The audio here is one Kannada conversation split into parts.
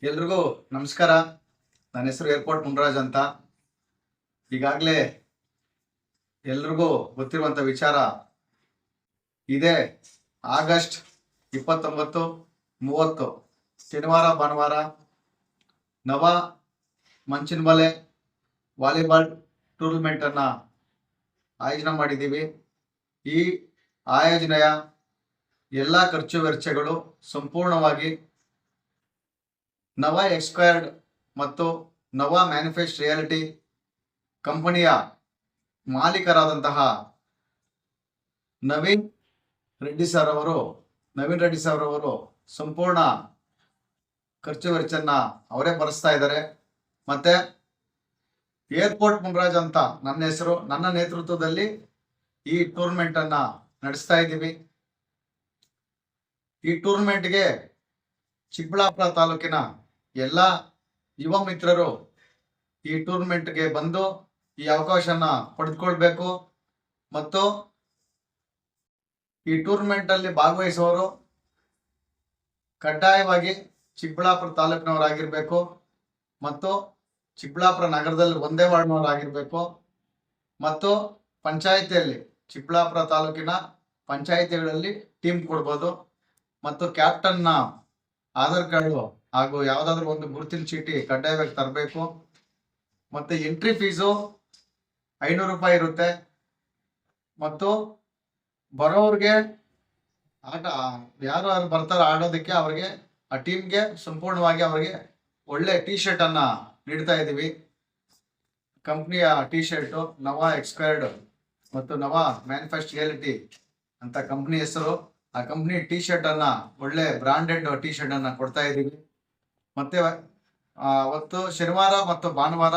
ಎಲ್ರಿಗೂ ನಮಸ್ಕಾರ. ನನ್ನ ಹೆಸರು ಏರ್ಪೋರ್ಟ್ ಮುನ್ರಾಜ್ ಅಂತ. ಈಗಾಗಲೇ ಎಲ್ರಿಗೂ ಗೊತ್ತಿರುವಂಥ ವಿಚಾರ ಇದೇ. ಆಗಸ್ಟ್ 29, 30 ಶನಿವಾರ ಭಾನುವಾರ ನವ ಮಂಚಿನಮಲೆ ವಾಲಿಬಾಲ್ ಟೂರ್ನಮೆಂಟನ್ನು ಆಯೋಜನೆ ಮಾಡಿದ್ದೀವಿ. ಈ ಆಯೋಜನೆಯ ಎಲ್ಲ ಖರ್ಚು ವೆಚ್ಚಗಳು ಸಂಪೂರ್ಣವಾಗಿ ನವ ಎಕ್ಸ್ಕ್ವೈರ್ಡ್ ಮತ್ತು ನವ ಮ್ಯಾನುಫ್ಯಾಕ್ಚರ್ ರಿಯಾಲಿಟಿ ಕಂಪನಿಯ ಮಾಲೀಕರಾದಂತಹ ನವೀನ್ ರೆಡ್ಡಿ ಸರ್ ಅವರು ಸಂಪೂರ್ಣ ಖರ್ಚು ವೆಚ್ಚನ್ನ ಅವರೇ ಭರಿಸ್ತಾ ಇದ್ದಾರೆ. ಮತ್ತೆ ಏರ್ಪೋರ್ಟ್ ಮುನ್ರಾಜ್ ಅಂತ ನನ್ನ ಹೆಸರು, ನನ್ನ ನೇತೃತ್ವದಲ್ಲಿ ಈ ಟೂರ್ನಮೆಂಟ್ ಅನ್ನ ನಡೆಸ್ತಾ ಇದ್ದೀವಿ. ಈ ಟೂರ್ನಮೆಂಟ್ಗೆ ಚಿಕ್ಕಬಳ್ಳಾಪುರ ತಾಲೂಕಿನ ಎಲ್ಲ ಯುವ ಮಿತ್ರರು ಈ ಟೂರ್ನಮೆಂಟ್ಗೆ ಬಂದು ಈ ಅವಕಾಶನ ಪಡೆದುಕೊಳ್ಬೇಕು. ಮತ್ತು ಈ ಟೂರ್ನಮೆಂಟ್ ಅಲ್ಲಿ ಭಾಗವಹಿಸುವವರು ಕಡ್ಡಾಯವಾಗಿ ಚಿಕ್ಕಬಳ್ಳಾಪುರ ತಾಲೂಕಿನವರಾಗಿರ್ಬೇಕು ಮತ್ತು ಚಿಕ್ಕಬಳ್ಳಾಪುರ ನಗರದಲ್ಲಿ ಒಂದೇ ವಾರ್ಡ್ನವರಾಗಿರ್ಬೇಕು ಮತ್ತು ಪಂಚಾಯಿತಿಯಲ್ಲಿ ಚಿಕ್ಕಬಳ್ಳಾಪುರ ತಾಲೂಕಿನ ಪಂಚಾಯಿತಿಗಳಲ್ಲಿ ಟೀಮ್ ಕೊಡ್ಬೋದು. ಮತ್ತು ಕ್ಯಾಪ್ಟನ್ನ ಆಧಾರ್ ಕಾರ್ಡು ಹಾಗೂ ಯಾವುದಾದ್ರೂ ಒಂದು ಗುರುತಿನ ಚೀಟಿ ಕಡ್ಡಾಯವಾಗಿ ತರಬೇಕು. ಮತ್ತು ಎಂಟ್ರಿ ಫೀಸು 500 ರೂಪಾಯಿ ಇರುತ್ತೆ. ಮತ್ತು ಬರೋರಿಗೆ ಆಟ ಯಾರು ಬರ್ತಾರೆ ಆಡೋದಕ್ಕೆ ಅವ್ರಿಗೆ ಆ ಟೀಮ್ಗೆ ಸಂಪೂರ್ಣವಾಗಿ ಅವರಿಗೆ ಒಳ್ಳೆ ಟೀ ಶರ್ಟ್ ಅನ್ನ ನೀಡ್ತಾ ಇದ್ದೀವಿ. ಕಂಪ್ನಿಯ ಟೀ ಶರ್ಟು ನವ ಎಕ್ಸ್ಕ್ವೈರ್ಡ್ ಮತ್ತು ನವ ಮ್ಯಾನುಫ್ಯಾಕ್ಚರ್ ರಿಯಾಲಿಟಿ ಅಂತ ಕಂಪ್ನಿ ಹೆಸರು. ಆ ಕಂಪ್ನಿ ಟೀ ಶರ್ಟ್ ಅನ್ನ ಒಳ್ಳೆ ಬ್ರಾಂಡೆಡ್ ಟೀ ಶರ್ಟ್ ಅನ್ನ ಕೊಡ್ತಾ ಇದ್ದೀವಿ. ಮತ್ತೆ ಅವತ್ತು ಶನಿವಾರ ಮತ್ತು ಭಾನುವಾರ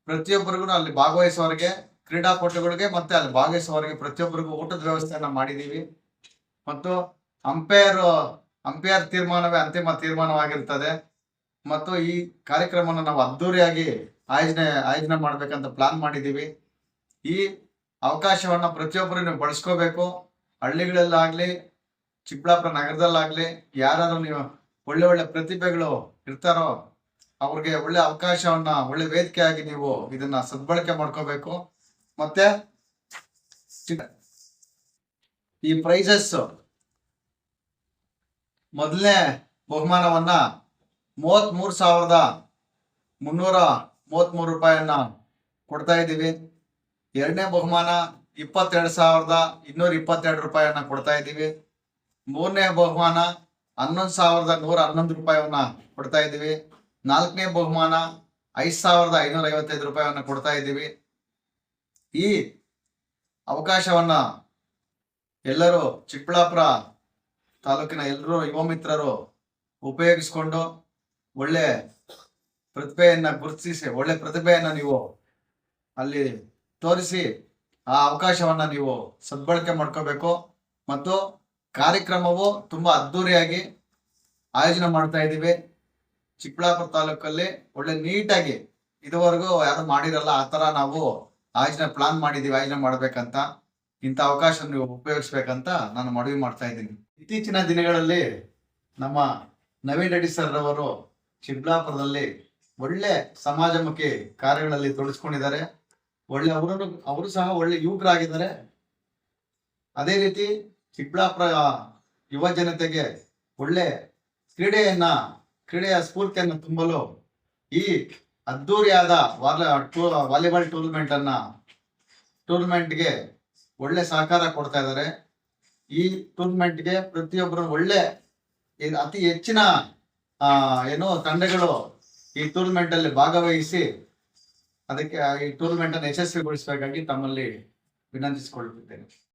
ಪ್ರತಿಯೊಬ್ಬರಿಗೂ ಅಲ್ಲಿ ಭಾಗವಹಿಸುವವರಿಗೆ, ಕ್ರೀಡಾಪಟುಗಳಿಗೆ ಮತ್ತೆ ಅಲ್ಲಿ ಭಾಗವಹಿಸುವವರಿಗೆ ಪ್ರತಿಯೊಬ್ಬರಿಗೂ ಊಟದ ವ್ಯವಸ್ಥೆಯನ್ನ ಮಾಡಿದ್ದೀವಿ. ಮತ್ತು ಅಂಪೈರ್ ತೀರ್ಮಾನವೇ ಅಂತಿಮ ತೀರ್ಮಾನವಾಗಿರ್ತದೆ. ಮತ್ತು ಈ ಕಾರ್ಯಕ್ರಮವನ್ನು ನಾವು ಅದ್ದೂರಿಯಾಗಿ ಆಯೋಜನೆ ಮಾಡ್ಬೇಕಂತ ಪ್ಲಾನ್ ಮಾಡಿದ್ದೀವಿ. ಈ ಅವಕಾಶವನ್ನ ಪ್ರತಿಯೊಬ್ಬರು ನೀವು ಬಳಸ್ಕೋಬೇಕು. ಹಳ್ಳಿಗಳಲ್ಲಾಗ್ಲಿ ಚಿಕ್ಕಬಳ್ಳಾಪುರ ನಗರದಲ್ಲಾಗ್ಲಿ ಯಾರಾದ್ರೂ ನೀವು ಒಳ್ಳೆ ಪ್ರತಿಭೆಗಳು ಇರ್ತಾರೋ ಅವ್ರಿಗೆ ಒಳ್ಳೆ ಅವಕಾಶವನ್ನ, ಒಳ್ಳೆ ವೇದಿಕೆಯಾಗಿ ನೀವು ಇದನ್ನ ಸದ್ಬಳಕೆ ಮಾಡ್ಕೋಬೇಕು. ಮತ್ತೆ ಈ ಪ್ರೈಸಸ್ ಮೊದಲನೇ ಬಹುಮಾನವನ್ನ 33,333 ರೂಪಾಯಿಯನ್ನ ಕೊಡ್ತಾ ಇದ್ದೀವಿ. ಎರಡನೇ ಬಹುಮಾನ 22,222 ರೂಪಾಯಿಯನ್ನ ಕೊಡ್ತಾ ಇದ್ದೀವಿ. ಮೂರನೇ ಬಹುಮಾನ 11,111 ರೂಪಾಯಿಯನ್ನ ಕೊಡ್ತಾ ಇದ್ದೀವಿ. ನಾಲ್ಕನೇ ಬಹುಮಾನ 5,555 ರೂಪಾಯಿಯನ್ನ ಕೊಡ್ತಾ ಇದ್ದೀವಿ. ಈ ಅವಕಾಶವನ್ನ ಎಲ್ಲರೂ ಚಿಕ್ಕಬಳ್ಳಾಪುರ ತಾಲೂಕಿನ ಎಲ್ಲರೂ ಯುವ ಮಿತ್ರರು ಉಪಯೋಗಿಸ್ಕೊಂಡು ಒಳ್ಳೆ ಪ್ರತಿಭೆಯನ್ನ ಗುರುತಿಸಿ, ಒಳ್ಳೆ ಪ್ರತಿಭೆಯನ್ನ ನೀವು ಅಲ್ಲಿ ತೋರಿಸಿ ಆ ಅವಕಾಶವನ್ನ ನೀವು ಸದ್ಬಳಕೆ ಮಾಡ್ಕೋಬೇಕು. ಮತ್ತು ಕಾರ್ಯಕ್ರಮವು ತುಂಬಾ ಅದ್ದೂರಿಯಾಗಿ ಆಯೋಜನೆ ಮಾಡ್ತಾ ಇದ್ದೀವಿ. ಚಿಕ್ಕಬಳ್ಳಾಪುರ ತಾಲೂಕಲ್ಲಿ ಒಳ್ಳೆ ನೀಟಾಗಿ ಇದುವರೆಗೂ ಯಾರು ಮಾಡಿರಲ್ಲ ಆ ತರ ನಾವು ಪ್ಲಾನ್ ಮಾಡಿದೀವಿ ಆಯೋಜನೆ ಮಾಡ್ಬೇಕಂತ. ಇಂಥ ಅವಕಾಶ ನೀವು ಉಪಯೋಗಿಸ್ಬೇಕಂತ ನಾನು ಮನವಿ ಮಾಡ್ತಾ ಇದ್ದೀನಿ. ಇತ್ತೀಚಿನ ದಿನಗಳಲ್ಲಿ ನಮ್ಮ ನವೀನ್ ರೆಡ್ಡಿ ಸರ್ ಅವರು ಚಿಕ್ಕಬಳ್ಳಾಪುರದಲ್ಲಿ ಒಳ್ಳೆ ಸಮಾಜಮುಖಿ ಕಾರ್ಯಗಳಲ್ಲಿ ತೊಡಗಿಸ್ಕೊಂಡಿದ್ದಾರೆ. ಒಳ್ಳೆ ಅವರು ಸಹ ಒಳ್ಳೆ ಯುವಕರಾಗಿದ್ದಾರೆ. ಅದೇ ರೀತಿ ಚಿಕ್ಕಬಳ್ಳಾಪುರ ಯುವ ಜನತೆಗೆ ಒಳ್ಳೆ ಕ್ರೀಡೆಯ ಸ್ಫೂರ್ತಿಯನ್ನು ತುಂಬಲು ಈ ಅದ್ದೂರಿಯಾದ ವಾಲಿಬಾಲ್ ಟೂರ್ನಮೆಂಟ್ಗೆ ಒಳ್ಳೆ ಸಹಕಾರ ಕೊಡ್ತಾ ಇದ್ದಾರೆ. ಈ ಟೂರ್ನಮೆಂಟ್ಗೆ ಪ್ರತಿಯೊಬ್ಬರು ಒಳ್ಳೆ ಅತಿ ಹೆಚ್ಚಿನ ತಂಡಗಳು ಈ ಟೂರ್ನಮೆಂಟ್ ಅಲ್ಲಿ ಭಾಗವಹಿಸಿ ಅದಕ್ಕೆ ಈ ಟೂರ್ನಮೆಂಟ್ ಅನ್ನು ಯಶಸ್ವಿಗೊಳಿಸಬೇಕಾಗಿ ತಮ್ಮಲ್ಲಿ ವಿನಂತಿಸಿಕೊಳ್ಳುತ್ತಿದ್ದೇನೆ.